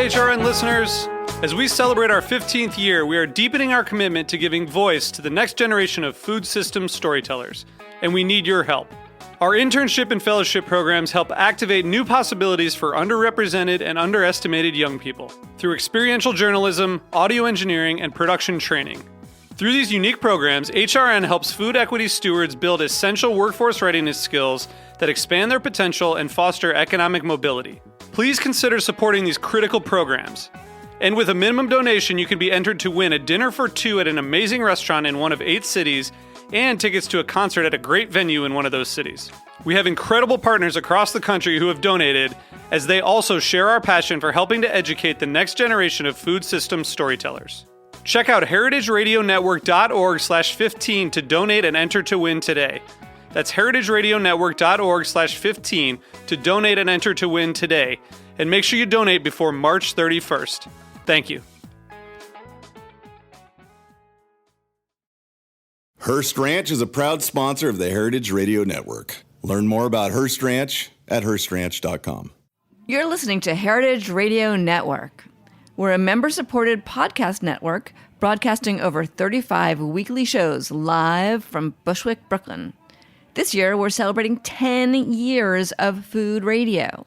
HRN listeners. As we celebrate our 15th year, we are deepening our commitment to giving voice to the next generation of food systems storytellers, and we need your help. Our internship and fellowship programs help activate new possibilities for underrepresented and underestimated young people through experiential journalism, audio engineering, and production training. Through these unique programs, HRN helps food equity stewards build essential workforce readiness skills that expand their potential and foster economic mobility. Please consider supporting these critical programs. And with a minimum donation, you can be entered to win a dinner for two at an amazing restaurant in one of 8 cities and tickets to a concert at a great venue in one of those cities. We have incredible partners across the country who have donated, as they also share our passion for helping to educate the next generation of food systems storytellers. Check out heritageradionetwork.org/15 to donate and enter to win today. That's heritageradionetwork.org/15 to donate and enter to win today. And make sure you donate before March 31st. Thank you. Hearst Ranch is a proud sponsor of the Heritage Radio Network. Learn more about Hearst Ranch at HearstRanch.com. You're listening to Heritage Radio Network. We're a member-supported podcast network broadcasting over 35 weekly shows live from Bushwick, Brooklyn. This year, we're celebrating 10 years of food radio.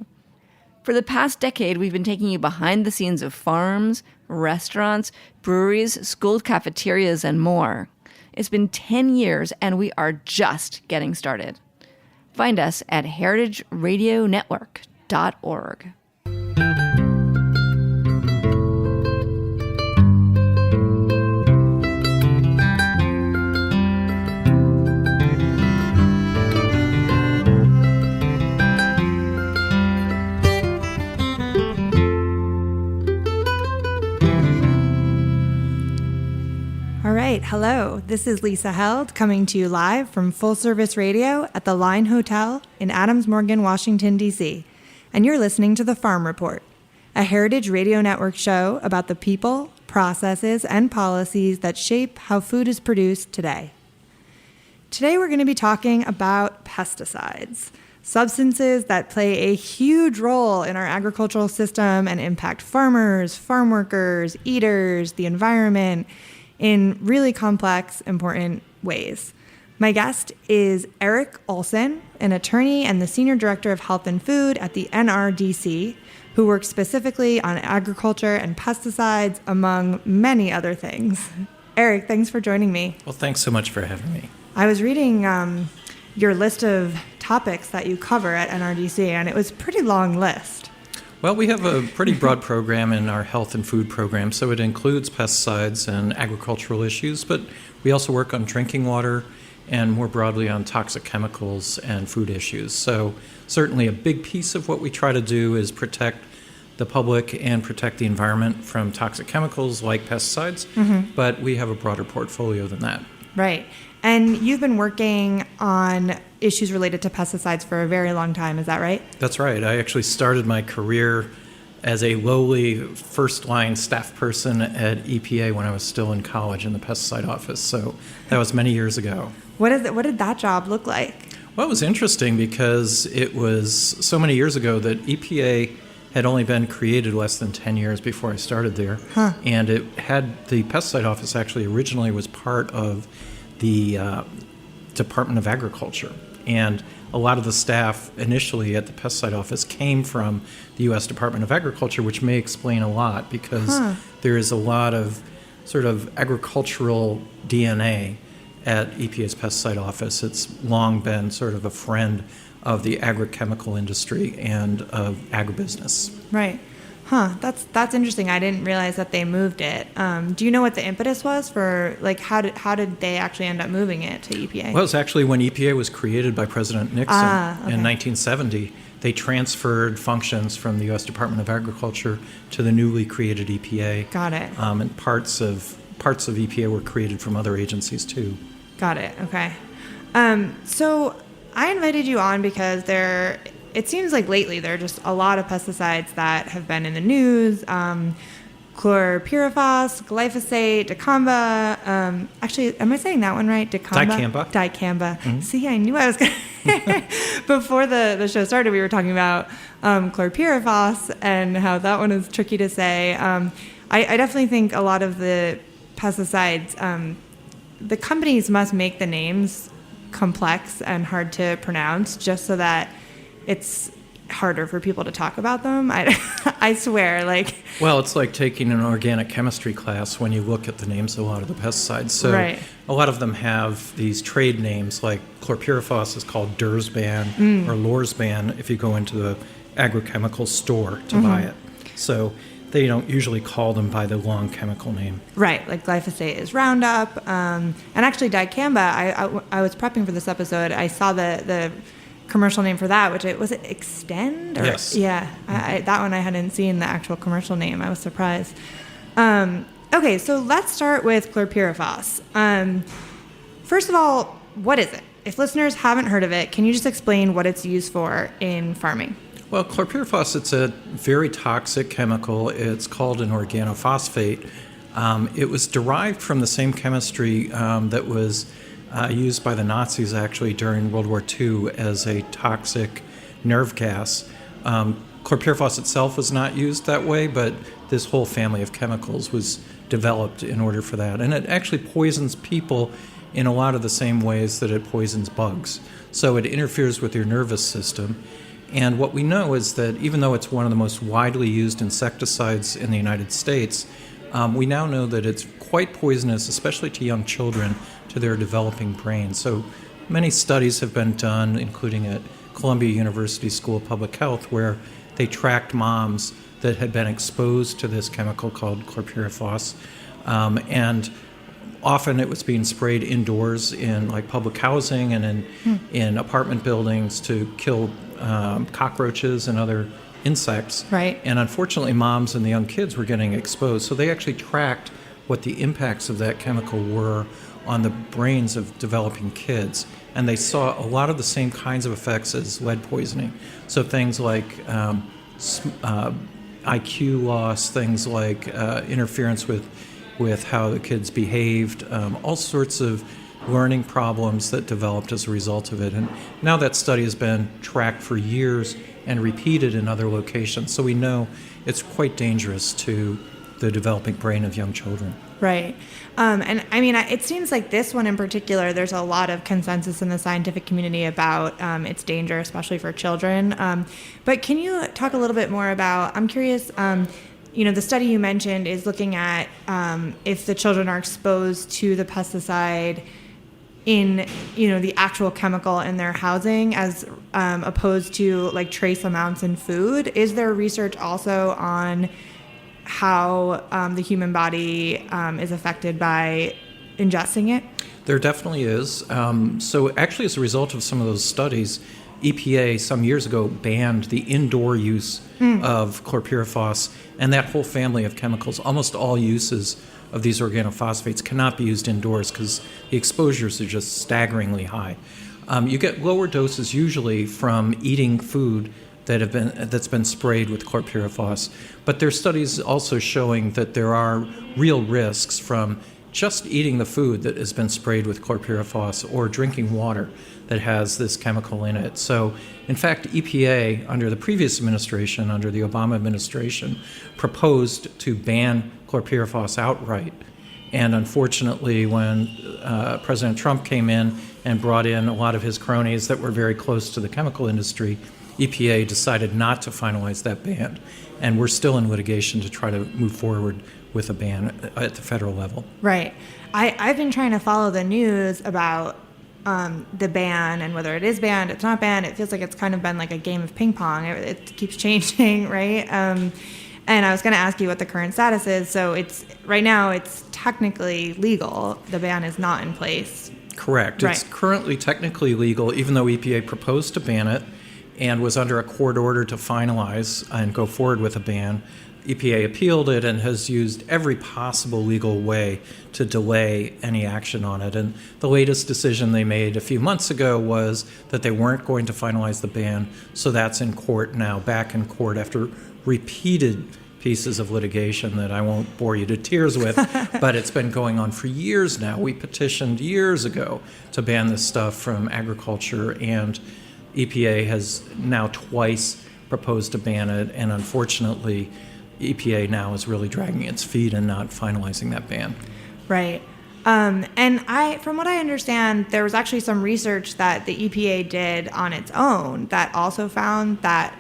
For the past decade, we've been taking you behind the scenes of farms, restaurants, breweries, school cafeterias, and more. It's been 10 years, and we are just getting started. Find us at heritageradionetwork.org. All right, hello. This is Lisa Held coming to you live from Full Service Radio at the Line Hotel in Adams Morgan, Washington, D.C. And you're listening to The Farm Report, a Heritage Radio Network show about the people, processes, and policies that shape how food is produced today. Today we're going to be talking about pesticides, substances that play a huge role in our agricultural system and impact farmers, farm workers, eaters, the environment, in really complex, important ways. My guest is Eric Olson, an attorney and the Senior Director of Health and Food at the NRDC, who works specifically on agriculture and pesticides, among many other things. Eric, thanks for joining me. Well, thanks so much for having me. I was reading your list of topics that you cover at NRDC, and it was a pretty long list. Well, we have a pretty broad program in our health and food program, so it includes pesticides and agricultural issues, but we also work on drinking water and more broadly on toxic chemicals and food issues. So certainly a big piece of what we try to do is protect the public and protect the environment from toxic chemicals like pesticides, but we have a broader portfolio than that. Right. And you've been working on issues related to pesticides for a very long time, is that right? That's right. I actually started my career as a lowly first-line staff person at EPA when I was still in college in the pesticide office. So that was many years ago. What did that job look like? Well, it was interesting because it was so many years ago that EPA had only been created less than 10 years before I started there. And it had the pesticide office actually originally was part of the Department of Agriculture. And a lot of the staff initially at the pesticide office came from the U.S. Department of Agriculture, which may explain a lot because there is a lot of sort of agricultural DNA at EPA's pesticide office. It's long been sort of a friend of the agrochemical industry and of agribusiness. Right. That's interesting. I didn't realize that they moved it. Do you know what the impetus was for, like, how did they actually end up moving it to EPA? Well, it's actually when EPA was created by President Nixon in 1970, they transferred functions from the U.S. Department of Agriculture to the newly created EPA. Got it. And parts of EPA were created from other agencies too. Got it. Okay. So I invited you on because it seems like lately there are just a lot of pesticides that have been in the news. chlorpyrifos, glyphosate, dicamba. Actually, am I saying that one right? Dicamba. Dicamba. See, I knew I was going to. Before the show started, we were talking about chlorpyrifos and how that one is tricky to say. I definitely think a lot of the pesticides, the companies must make the names complex and hard to pronounce just so that it's harder for people to talk about them. I swear, Well, it's like taking an organic chemistry class when you look at the names of a lot of the pesticides. So Right. a lot of them have these trade names, like chlorpyrifos is called Dursban or Lorsban if you go into the agrochemical store to buy it. So they don't usually call them by the long chemical name. Right, like glyphosate is Roundup. And actually dicamba, I was prepping for this episode, I saw the commercial name for that, which was it Extend? Or, Yes. Yeah, that one I hadn't seen the actual commercial name. I was surprised. Okay, so let's start with chlorpyrifos. First of all, what is it? If listeners haven't heard of it, can you just explain what it's used for in farming? Well, chlorpyrifos, it's a very toxic chemical. It's called an organophosphate. It was derived from the same chemistry that was used by the Nazis actually during World War II as a toxic nerve gas. Chlorpyrifos itself was not used that way, but this whole family of chemicals was developed in order for that. And it actually poisons people in a lot of the same ways that it poisons bugs. So it interferes with your nervous system. And what we know is that even though it's one of the most widely used insecticides in the United States, we now know that it's quite poisonous, especially to young children, to their developing brain. So many studies have been done, including at Columbia University School of Public Health, where they tracked moms that had been exposed to this chemical called chlorpyrifos. And often it was being sprayed indoors in like public housing and in apartment buildings to kill cockroaches and other insects. Right. And unfortunately, moms and the young kids were getting exposed. So they actually tracked what the impacts of that chemical were on the brains of developing kids. And they saw a lot of the same kinds of effects as lead poisoning. So things like IQ loss, things like interference with how the kids behaved, all sorts of learning problems that developed as a result of it. And now that study has been tracked for years and repeated in other locations. So we know it's quite dangerous to the developing brain of young children. Right. And I mean, it seems like this one in particular, there's a lot of consensus in the scientific community about its danger, especially for children. But can you talk a little bit more about, I'm curious, the study you mentioned is looking at if the children are exposed to the pesticide in, the actual chemical in their housing as opposed to like trace amounts in food. Is there research also on how the human body is affected by ingesting it? There definitely is. So actually, as a result of some of those studies, EPA some years ago banned the indoor use of chlorpyrifos, and that whole family of chemicals. Almost all uses of these organophosphates cannot be used indoors because the exposures are just staggeringly high. You get lower doses usually from eating food that's been sprayed with chlorpyrifos, but there are studies also showing that there are real risks from just eating the food that has been sprayed with chlorpyrifos or drinking water that has this chemical in it. So, in fact, EPA, under the previous administration, under the Obama administration, proposed to ban chlorpyrifos outright. And unfortunately, when President Trump came in and brought in a lot of his cronies that were very close to the chemical industry, EPA decided not to finalize that ban. And we're still in litigation to try to move forward with a ban at the federal level. Right. I've been trying to follow the news about the ban and whether it is banned, it's not banned. It feels like it's kind of been like a game of ping pong. It keeps changing, right? And I was going to ask you what the current status is. So right now it's technically legal. The ban is not in place. Correct. Right. It's currently technically legal, even though EPA proposed to ban it and was under a court order to finalize and go forward with a ban. EPA appealed it and has used every possible legal way to delay any action on it. And the latest decision they made a few months ago was that they weren't going to finalize the ban, so that's in court now, back in court after repeated pieces of litigation that I won't bore you to tears with, but it's been going on for years now. We petitioned years ago to ban this stuff from agriculture, and EPA has now twice proposed to ban it, and unfortunately, EPA now is really dragging its feet and not finalizing that ban. Right. And from what I understand, there was actually some research that the EPA did on its own that also found that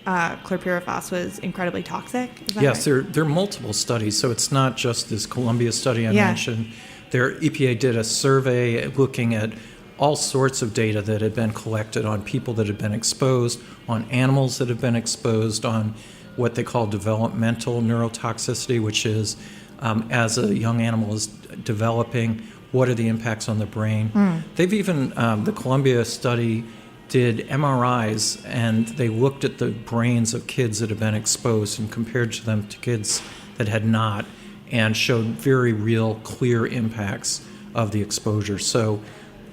chlorpyrifos was incredibly toxic. Is that Yes, right? there are multiple studies, so it's not just this Columbia study I mentioned. EPA did a survey looking at all sorts of data that had been collected on people that had been exposed, on animals that have been exposed, on what they call developmental neurotoxicity, which is as a young animal is developing, what are the impacts on the brain. They've even, the Columbia study did MRIs, and they looked at the brains of kids that have been exposed and compared them to kids that had not, and showed very real, clear impacts of the exposure. So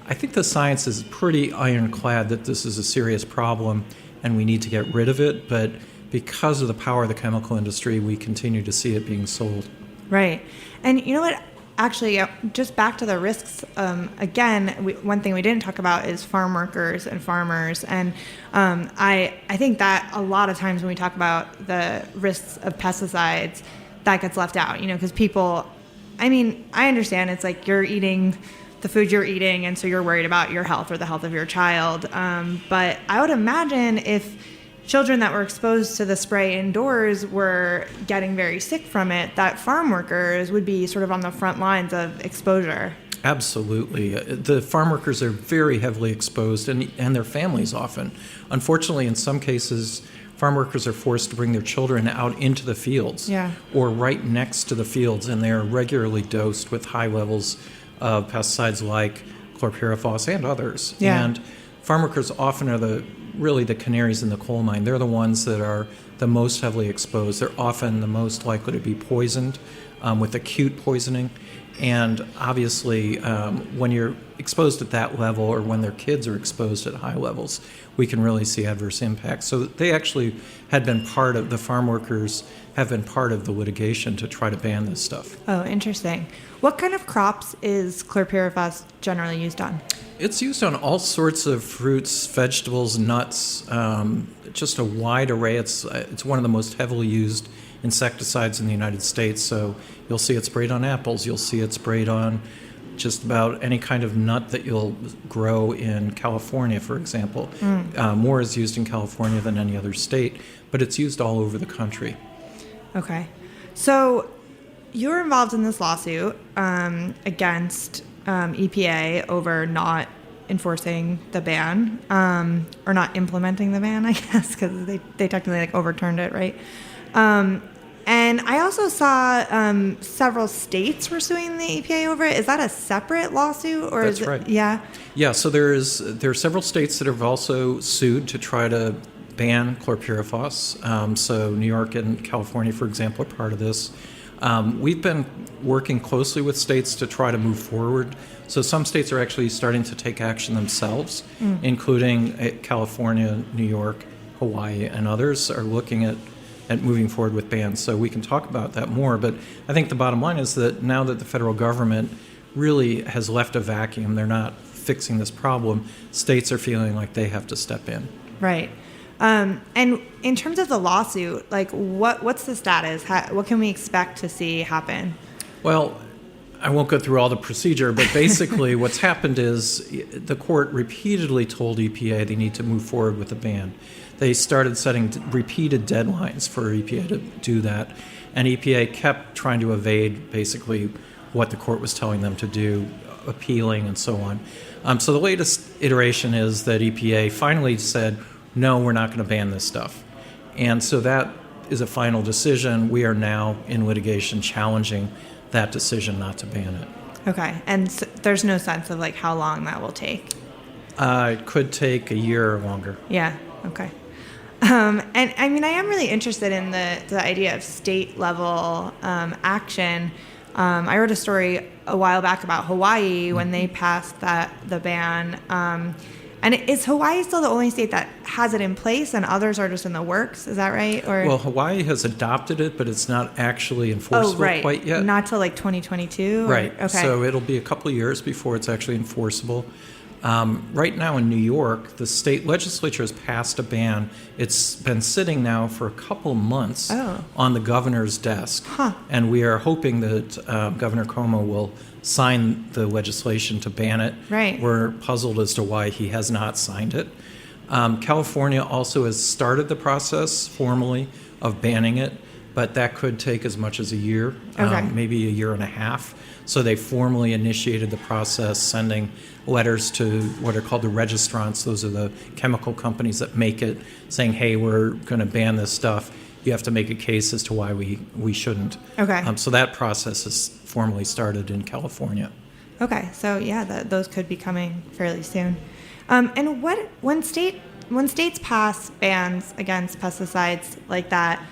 I think the science is pretty ironclad that this is a serious problem and we need to get rid of it, but because of the power of the chemical industry, we continue to see it being sold. Right. And you know what? Actually, just back to the risks, again, one thing we didn't talk about is farm workers and farmers. And I think that a lot of times when we talk about the risks of pesticides, that gets left out, because people, I understand it's like you're eating the food you're eating, and so you're worried about your health or the health of your child. But I would imagine if children that were exposed to the spray indoors were getting very sick from it, that farm workers would be sort of on the front lines of exposure. Absolutely. The farm workers are very heavily exposed, and their families often. Unfortunately, in some cases, farm workers are forced to bring their children out into the fields or right next to the fields, and they are regularly dosed with high levels of pesticides like chlorpyrifos and others. And farm workers often are really the canaries in the coal mine. They're the ones that are the most heavily exposed. They're often the most likely to be poisoned with acute poisoning. And obviously, when you're exposed at that level, or when their kids are exposed at high levels, we can really see adverse impacts. So they actually the farm workers have been part of the litigation to try to ban this stuff. Oh, interesting. What kind of crops is chlorpyrifos generally used on? It's used on all sorts of fruits, vegetables, nuts, just a wide array. It's one of the most heavily used insecticides in the United States. So you'll see it sprayed on apples. You'll see it sprayed on just about any kind of nut that you'll grow in California, for example. More is used in California than any other state, but it's used all over the country. Okay. So you were involved in this lawsuit against EPA over not enforcing the ban, or not implementing the ban, I guess, because they technically overturned it, right? And I also saw several states were suing the EPA over it. Is that a separate lawsuit, or That's is it? right. Yeah. Yeah. So there are several states that have also sued to try to ban chlorpyrifos. So New York and California, for example, are part of this. We've been working closely with states to try to move forward. So some states are actually starting to take action themselves, including California, New York, Hawaii, and others are looking at moving forward with bans. So we can talk about that more. But I think the bottom line is that now that the federal government really has left a vacuum, they're not fixing this problem, states are feeling like they have to step in. Right. And in terms of the lawsuit, like what's the status? What can we expect to see happen? Well, I won't go through all the procedure, but basically what's happened is the court repeatedly told EPA they need to move forward with a ban. They started setting repeated deadlines for EPA to do that, and EPA kept trying to evade basically what the court was telling them to do, appealing and so on. So the latest iteration is that EPA finally said, no, we're not going to ban this stuff. And so that is a final decision. We are now in litigation challenging that decision not to ban it. Okay. And so there's no sense of how long that will take? It could take a year or longer. Yeah. Okay. And I am really interested in the idea of state level action. I wrote a story a while back about Hawaii when they passed the ban. And is Hawaii still the only state that has it in place and others are just in the works? Is that right? Or Well, Hawaii has adopted it, but it's not actually enforceable quite yet. Not till like 2022? Right. Okay. So it'll be a couple of years before it's actually enforceable. Right now in New York, the state legislature has passed a ban. It's been sitting now for a couple months on the governor's desk. And we are hoping that Governor Cuomo will sign the legislation to ban it. Right. We're puzzled as to why he has not signed it. California also has started the process formally of banning it, but that could take as much as a year, maybe a year and a half. So they formally initiated the process, sending letters to what are called the registrants. Those are the chemical companies that make it, saying, hey, we're going to ban this stuff. You have to make a case as to why we shouldn't. Okay. So that process is formally started in California. Okay, so yeah, those could be coming fairly soon. And when states pass bans against pesticides like that,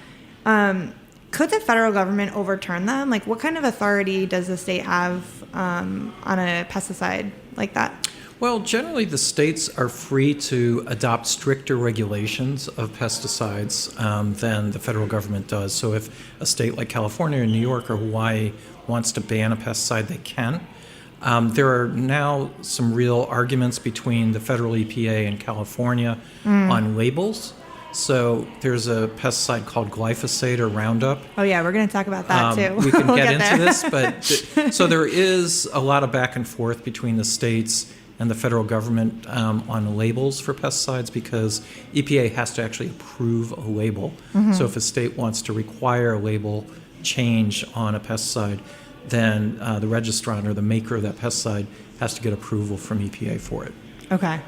could the federal government overturn them? Like, what kind of authority does the state have on a pesticide like that? Well, generally, the states are free to adopt stricter regulations of pesticides than the federal government does. So if a state like California or New York or Hawaii wants to ban a pesticide, they can. There are now some real arguments between the federal EPA and California on labels. So there's a pesticide called glyphosate or Roundup. Oh, yeah, we're going to talk about that, too. We can We'll get into there. this, but so there is a lot of back and forth between the states and the federal government on labels for pesticides because EPA has to actually approve a label. So if a state wants to require a label change on a pesticide, then the registrant or the maker of that pesticide has to get approval from EPA for it. Okay.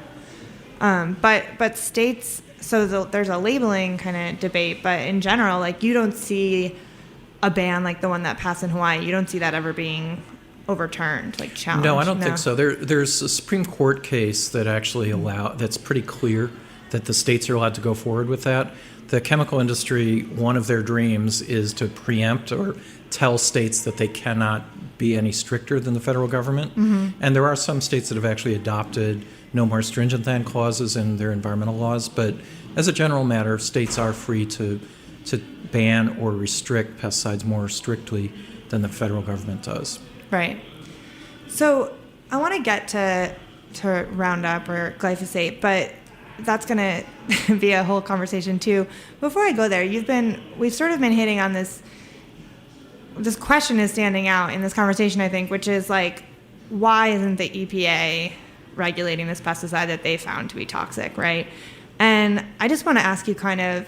But states, so there's a labeling kind of debate, but in general, like, you don't see a ban like the one that passed in Hawaii. You don't see that ever being overturned, like challenged? No, I don't think so. There's a Supreme Court case that actually that's pretty clear that the states are allowed to go forward with that. The chemical industry, one of their dreams is to preempt or tell states that they cannot be any stricter than the federal government. And there are some states that have actually adopted no more stringent than clauses in their environmental laws. But as a general matter, states are free to ban or restrict pesticides more strictly than the federal government does. Right. So I want to get to Roundup or glyphosate, but that's going to be a whole conversation too. Before I go there, we've sort of been hitting on this question is standing out in this conversation, I think, which is like, why isn't the EPA regulating this pesticide that they found to be toxic, right? And I just want to ask you kind of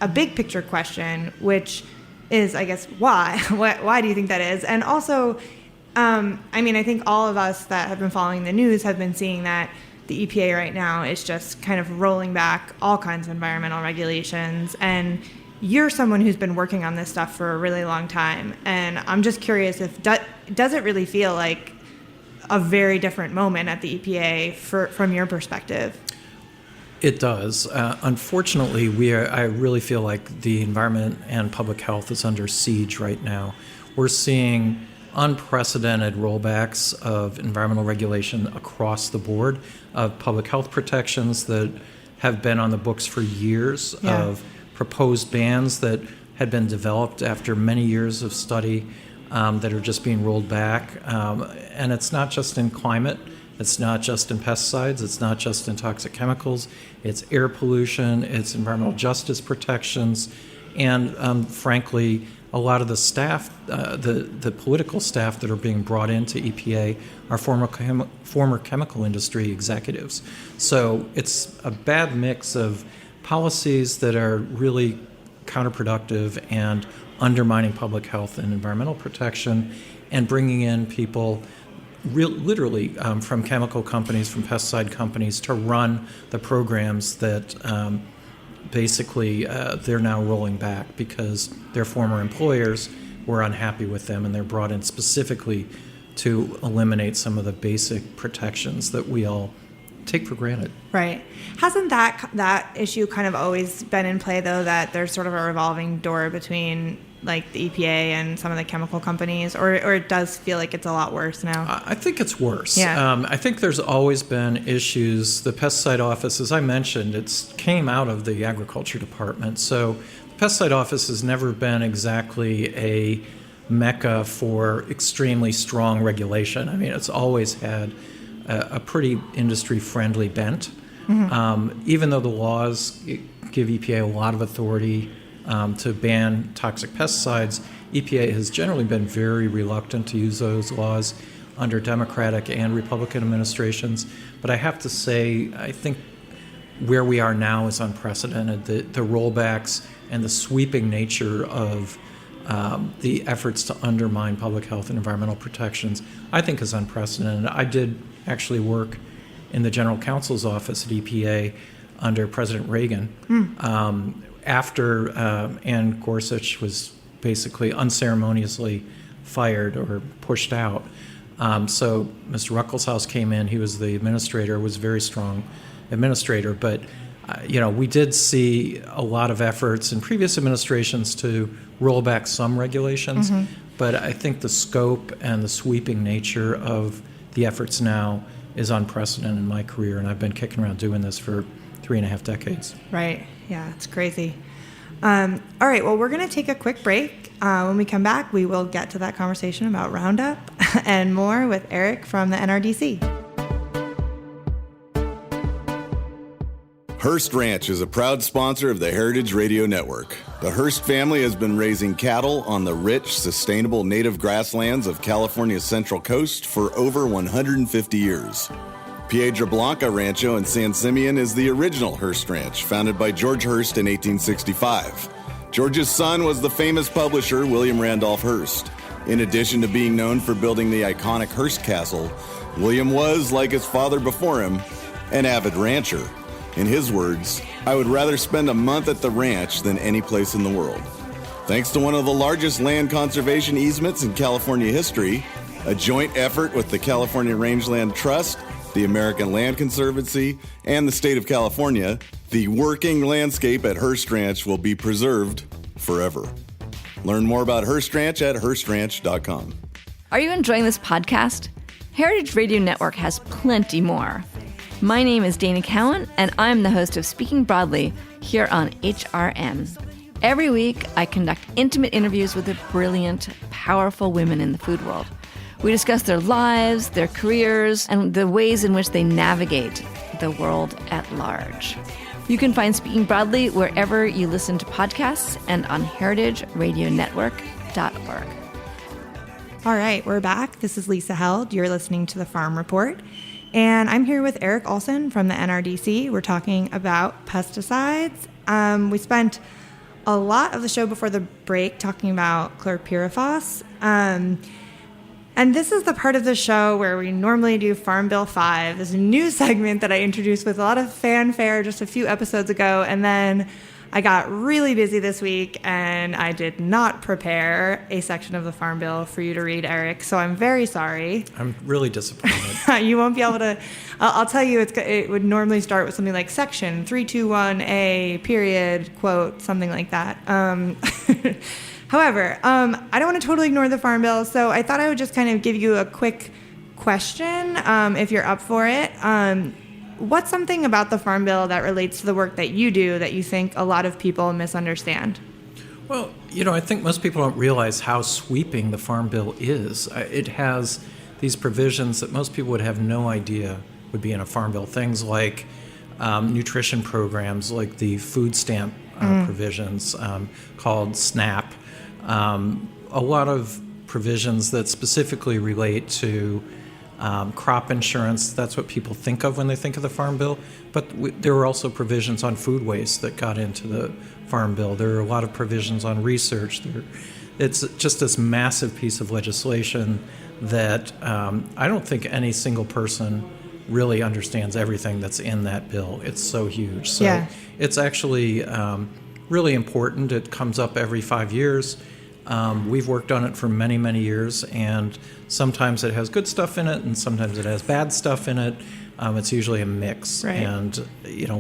a big picture question, which is, I guess, why? Why do you think that is? And also, I think all of us that have been following the news have been seeing that the EPA right now is just kind of rolling back all kinds of environmental regulations. And you're someone who's been working on this stuff for a really long time. And I'm just curious if does it really feel like a very different moment at the EPA from your perspective? It does. Unfortunately, I really feel like the environment and public health is under siege right now. We're seeing unprecedented rollbacks of environmental regulation across the board, of public health protections that have been on the books for years, of proposed bans that had been developed after many years of study that are just being rolled back. And it's not just in climate. It's not just in pesticides. It's not just in toxic chemicals. It's air pollution. It's environmental justice protections. And frankly, a lot of the staff, the political staff that are being brought into EPA are former chemical industry executives. So it's a bad mix of policies that are really counterproductive and undermining public health and environmental protection, and bringing in people literally from chemical companies, from pesticide companies, to run the programs that basically they're now rolling back because their former employers were unhappy with them, and they're brought in specifically to eliminate some of the basic protections that we all take for granted. Right. Hasn't that issue kind of always been in play, though, that there's sort of a revolving door between like the EPA and some of the chemical companies, or it does feel like it's a lot worse now? I think it's worse. Yeah. I think there's always been issues. The pesticide office, as I mentioned, came out of the agriculture department. So the pesticide office has never been exactly a mecca for extremely strong regulation. I mean, it's always had a pretty industry-friendly bent. Mm-hmm. Even though the laws give EPA a lot of authority to ban toxic pesticides, EPA has generally been very reluctant to use those laws under Democratic and Republican administrations. But I have to say, I think where we are now is unprecedented. The rollbacks and the sweeping nature of the efforts to undermine public health and environmental protections, I think is unprecedented. I did actually work in the General Counsel's office at EPA under President Reagan. After Ann Gorsuch was basically unceremoniously fired or pushed out. So Mr. Ruckelshaus came in. He was the administrator, was a very strong administrator. But, we did see a lot of efforts in previous administrations to roll back some regulations. Mm-hmm. But I think the scope and the sweeping nature of the efforts now is unprecedented in my career. And I've been kicking around doing this for 3.5 decades. Right. Yeah, it's crazy. All right, well, we're going to take a quick break. When we come back, we will get to that conversation about Roundup and more with Eric from the NRDC. Hearst Ranch is a proud sponsor of the Heritage Radio Network. The Hearst family has been raising cattle on the rich, sustainable native grasslands of California's Central Coast for over 150 years. Piedra Blanca Rancho in San Simeon is the original Hearst Ranch, founded by George Hearst in 1865. George's son was the famous publisher William Randolph Hearst. In addition to being known for building the iconic Hearst Castle, William was, like his father before him, an avid rancher. In his words, "I would rather spend a month at the ranch than any place in the world." Thanks to one of the largest land conservation easements in California history, a joint effort with the California Rangeland Trust, the American Land Conservancy, and the state of California, the working landscape at Hearst Ranch will be preserved forever. Learn more about Hearst Ranch at HearstRanch.com. Are you enjoying this podcast? Heritage Radio Network has plenty more. My name is Dana Cowan, and I'm the host of Speaking Broadly here on HRN. Every week, I conduct intimate interviews with the brilliant, powerful women in the food world. We discuss their lives, their careers, and the ways in which they navigate the world at large. You can find Speaking Broadly wherever you listen to podcasts and on heritageradionetwork.org. All right, we're back. This is Lisa Held. You're listening to The Farm Report. And I'm here with Eric Olson from the NRDC. We're talking about pesticides. We spent a lot of the show before the break talking about chlorpyrifos. And this is the part of the show where we normally do Farm Bill 5. This is a new segment that I introduced with a lot of fanfare just a few episodes ago. And then I got really busy this week, and I did not prepare a section of the Farm Bill for you to read, Eric. So I'm very sorry. I'm really disappointed. You won't be able to. I'll tell you, it would normally start with something like Section 321A, period, quote, something like that. However, I don't want to totally ignore the Farm Bill, so I thought I would just kind of give you a quick question, if you're up for it. What's something about the Farm Bill that relates to the work that you do that you think a lot of people misunderstand? Well, I think most people don't realize how sweeping the Farm Bill is. It has these provisions that most people would have no idea would be in a Farm Bill. Things like nutrition programs, like the food stamp provisions called SNAP. A lot of provisions that specifically relate to crop insurance. That's what people think of when they think of the Farm Bill. But there were also provisions on food waste that got into the Farm Bill. There are a lot of provisions on research. It's just this massive piece of legislation that I don't think any single person really understands everything that's in that bill. It's so huge. So It's actually really important. It comes up every 5 years. We've worked on it for many, many years, and sometimes it has good stuff in it, and sometimes it has bad stuff in it. It's usually a mix. Right. And,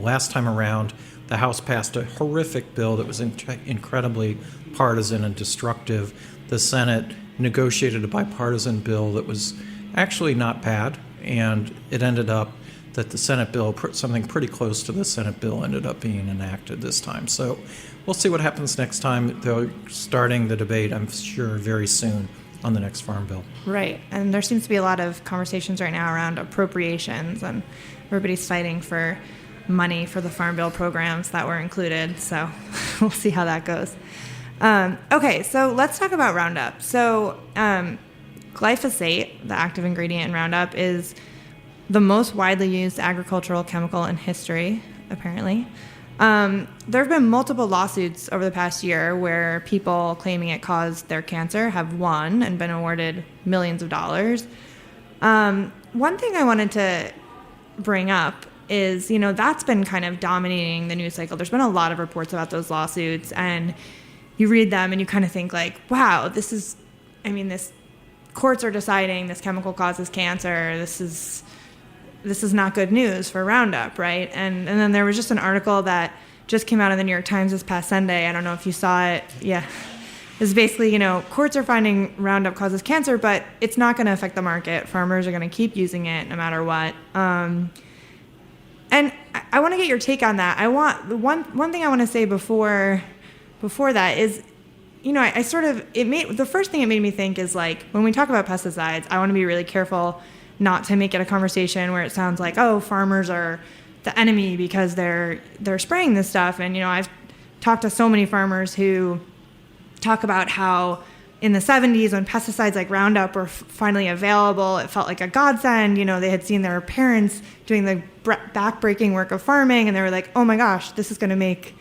last time around, the House passed a horrific bill that was incredibly partisan and destructive. The Senate negotiated a bipartisan bill that was actually not bad, and it ended up that the Senate bill, something pretty close to the Senate bill, ended up being enacted this time. So we'll see what happens next time. They're starting the debate, I'm sure, very soon on the next Farm Bill. Right. And there seems to be a lot of conversations right now around appropriations, and everybody's fighting for money for the Farm Bill programs that were included. So we'll see how that goes. Okay, so let's talk about Roundup. So glyphosate, the active ingredient in Roundup, is the most widely used agricultural chemical in history, apparently. There have been multiple lawsuits over the past year where people claiming it caused their cancer have won and been awarded millions of dollars. One thing I wanted to bring up is, that's been kind of dominating the news cycle. There's been a lot of reports about those lawsuits, and you read them and you kind of think like, wow, this courts are deciding this chemical causes cancer. This is not good news for Roundup, right? And then there was just an article that just came out in the New York Times this past Sunday. I don't know if you saw it. Yeah. It's basically, courts are finding Roundup causes cancer, but it's not going to affect the market. Farmers are going to keep using it no matter what. And I want to get your take on that. One thing I want to say before that is, the first thing it made me think is, like, when we talk about pesticides, I want to be really careful not to make it a conversation where it sounds like, oh, farmers are the enemy because they're spraying this stuff. And, I've talked to so many farmers who talk about how in the 70s, when pesticides like Roundup were finally available, it felt like a godsend. They had seen their parents doing the backbreaking work of farming, and they were like, oh my gosh, this is going to make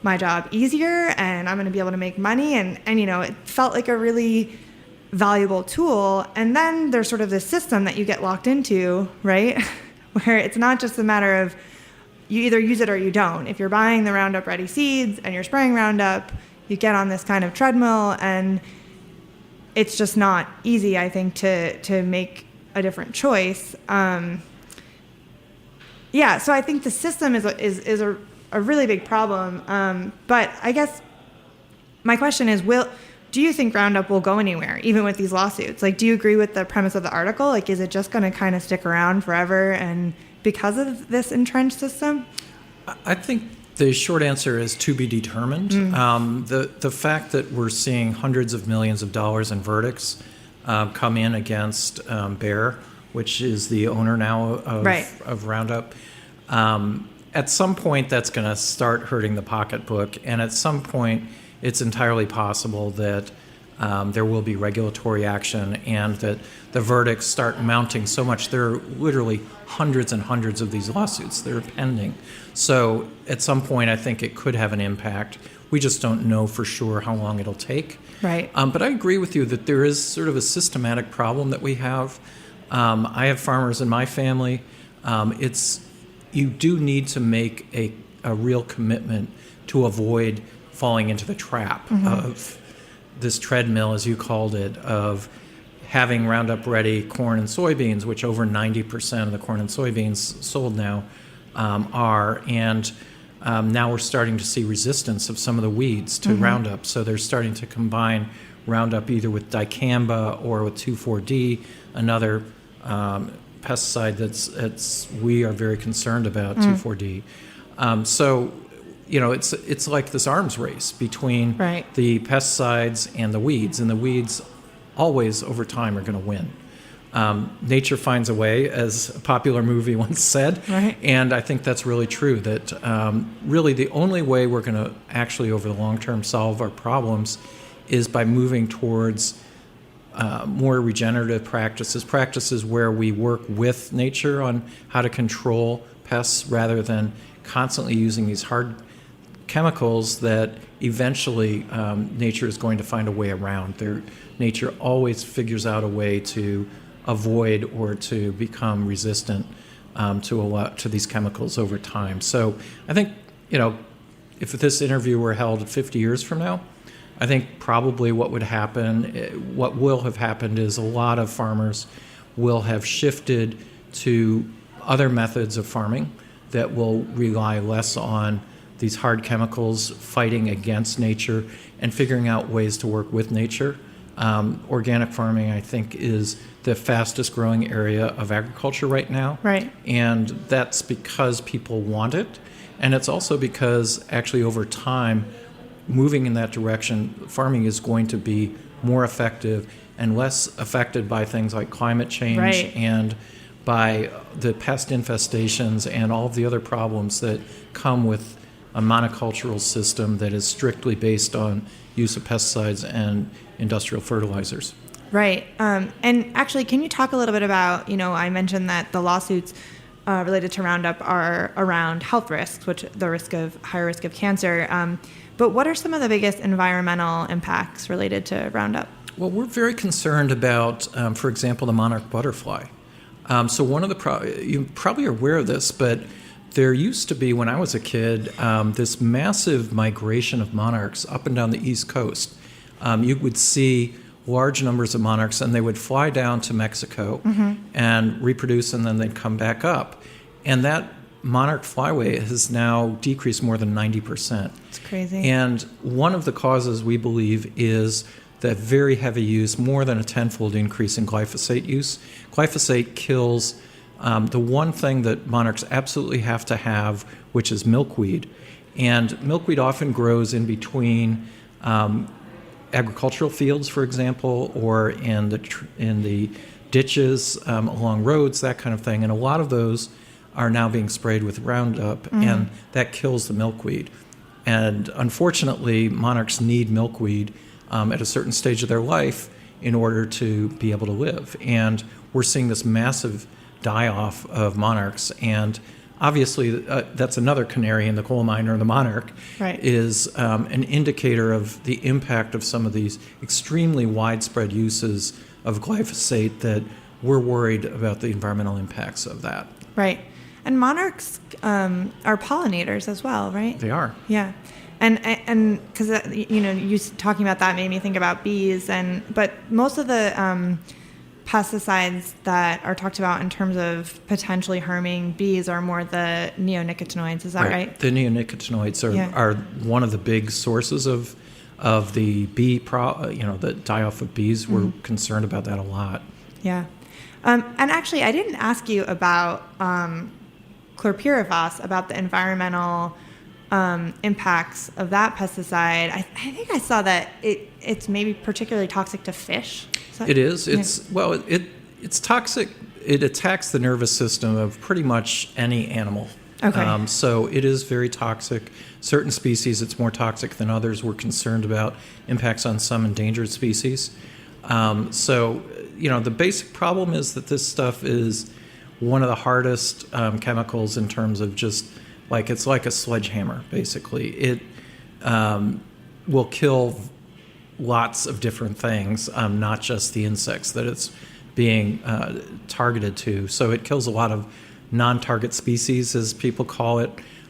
my job easier, and I'm going to be able to make money. And it felt like a really valuable tool. And then there's sort of this system that you get locked into, right? Where it's not just a matter of you either use it or you don't. If you're buying the Roundup Ready seeds and you're spraying Roundup, you get on this kind of treadmill, and it's just not easy, I think, to make a different choice. So I think the system is a really big problem. But I guess my question is, do you think Roundup will go anywhere, even with these lawsuits? Like, do you agree with the premise of the article? Like, is it just going to kind of stick around forever and because of this entrenched system? I think the short answer is to be determined. The fact that we're seeing hundreds of millions of dollars in verdicts come in against Bayer, which is the owner now of Roundup, at some point that's going to start hurting the pocketbook, and at some point it's entirely possible that there will be regulatory action and that the verdicts start mounting so much. There are literally hundreds and hundreds of these lawsuits that are pending. So at some point, I think it could have an impact. We just don't know for sure how long it'll take. Right. But I agree with you that there is sort of a systematic problem that we have. I have farmers in my family. You do need to make a real commitment to avoid falling into the trap of this treadmill, as you called it, of having Roundup Ready corn and soybeans, which over 90% of the corn and soybeans sold now are. And now we're starting to see resistance of some of the weeds to Roundup. So they're starting to combine Roundup either with dicamba or with 2,4-D, another pesticide that's we are very concerned about, 2,4-D. It's like this arms race between the pesticides and the weeds always over time are going to win. Nature finds a way, as a popular movie once said, and I think that's really true, that really the only way we're going to actually over the long term solve our problems is by moving towards more regenerative practices where we work with nature on how to control pests rather than constantly using these hard chemicals that eventually nature is going to find a way around. Nature always figures out a way to avoid or to become resistant to these chemicals over time. So I think, if this interview were held 50 years from now, I think probably what will have happened is a lot of farmers will have shifted to other methods of farming that will rely less on these hard chemicals, fighting against nature, and figuring out ways to work with nature. Organic farming, I think, is the fastest growing area of agriculture right now. Right. And that's because people want it. And it's also because actually over time, moving in that direction, farming is going to be more effective and less affected by things like climate change Right. and by the pest infestations and all of the other problems that come with a monocultural system that is strictly based on use of pesticides and industrial fertilizers. Right. And actually, can you talk a little bit about, I mentioned that the lawsuits related to Roundup are around health risks, which the higher risk of cancer. But what are some of the biggest environmental impacts related to Roundup? Well, we're very concerned about, for example, the monarch butterfly. So one of the you probably are aware of this, but there used to be, when I was a kid, this massive migration of monarchs up and down the East Coast. You would see large numbers of monarchs, and they would fly down to Mexico and reproduce, and then they'd come back up. And that monarch flyway has now decreased more than 90%. It's crazy. And one of the causes, we believe, is the very heavy use, more than a tenfold increase in glyphosate use. Glyphosate kills the one thing that monarchs absolutely have to have, which is milkweed. And milkweed often grows in between agricultural fields, for example, or in the ditches along roads, that kind of thing. And a lot of those are now being sprayed with Roundup, and that kills the milkweed. And unfortunately, monarchs need milkweed at a certain stage of their life in order to be able to live. And we're seeing this massive die-off of monarchs. And obviously, that's another canary in the coal mine, or the monarch, Right. is an indicator of the impact of some of these extremely widespread uses of glyphosate, that we're worried about the environmental impacts of that. Right. And monarchs are pollinators as well, right? They are. Yeah. And because, you talking about that made me think about bees. But most of the pesticides that are talked about in terms of potentially harming bees are more the neonicotinoids. Is that right? The neonicotinoids are one of the big sources of the bee, the die-off of bees. We're concerned about that a lot. Yeah. And actually, I didn't ask you about chlorpyrifos, about the environmental impacts of that pesticide. I think I saw that it's maybe particularly toxic to fish. It is. It's toxic. It attacks the nervous system of pretty much any animal. Okay. So it is very toxic. Certain species, it's more toxic than others. We're concerned about impacts on some endangered species. The basic problem is that this stuff is one of the hardest chemicals in terms of just it's like a sledgehammer, basically. It will kill lots of different things, not just the insects that it's being targeted to. So it kills a lot of non-target species, as people call it,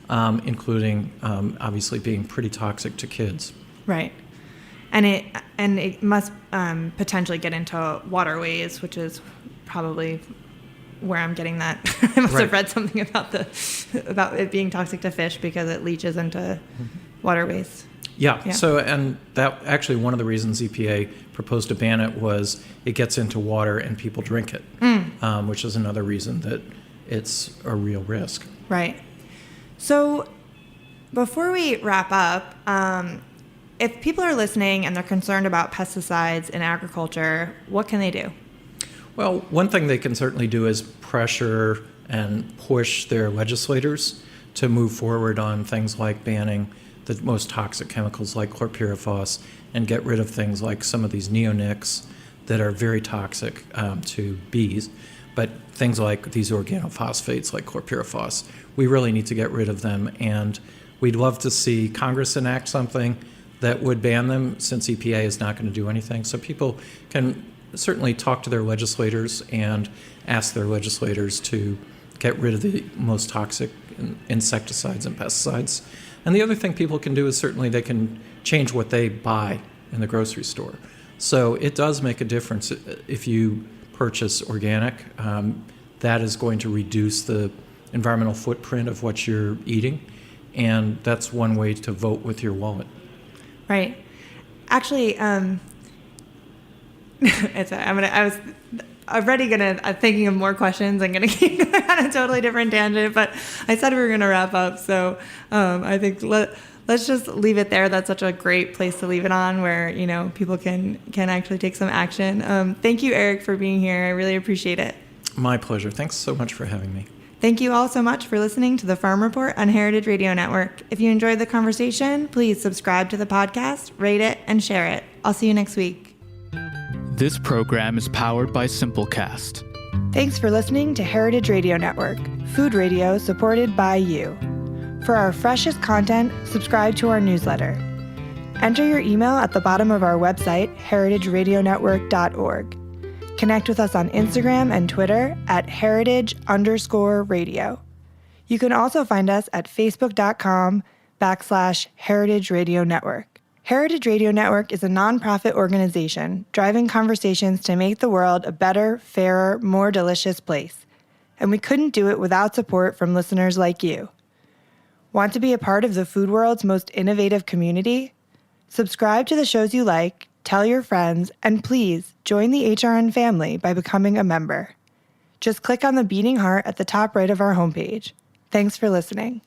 including obviously being pretty toxic to kids. Right. And it must potentially get into waterways, which is probably where I'm getting that. I must have read something about it being toxic to fish because it leaches into waterways. Yeah. So, and that actually one of the reasons EPA proposed to ban it was it gets into water and people drink it, which is another reason that it's a real risk. Right. So before we wrap up, if people are listening and they're concerned about pesticides in agriculture, what can they do? Well, one thing they can certainly do is pressure and push their legislators to move forward on things like banning the most toxic chemicals like chlorpyrifos and get rid of things like some of these neonics that are very toxic to bees. But things like these organophosphates like chlorpyrifos, we really need to get rid of them. And we'd love to see Congress enact something that would ban them, since EPA is not going to do anything. So people can certainly talk to their legislators and ask their legislators to get rid of the most toxic insecticides and pesticides. And the other thing people can do is certainly they can change what they buy in the grocery store. So it does make a difference if you purchase organic. That is going to reduce the environmental footprint of what you're eating, and that's one way to vote with your wallet. Right. Actually, I'm thinking of more questions. I'm gonna keep going on a totally different tangent, but I said we were gonna wrap up, so I think let's just leave it there. That's such a great place to leave it on, where people can actually take some action. Thank you, Eric, for being here. I really appreciate it. My pleasure. Thanks so much for having me. Thank you all so much for listening to the Farm Report on Heritage Radio Network. If you enjoyed the conversation, please subscribe to the podcast, rate it, and share it. I'll see you next week. This program is powered by Simplecast. Thanks for listening to Heritage Radio Network, food radio supported by you. For our freshest content, subscribe to our newsletter. Enter your email at the bottom of our website, heritageradionetwork.org. Connect with us on Instagram and Twitter at heritage_radio. You can also find us at facebook.com/Heritage Radio Network. Heritage Radio Network is a nonprofit organization driving conversations to make the world a better, fairer, more delicious place. And we couldn't do it without support from listeners like you. Want to be a part of the food world's most innovative community? Subscribe to the shows you like, tell your friends, and please join the HRN family by becoming a member. Just click on the beating heart at the top right of our homepage. Thanks for listening.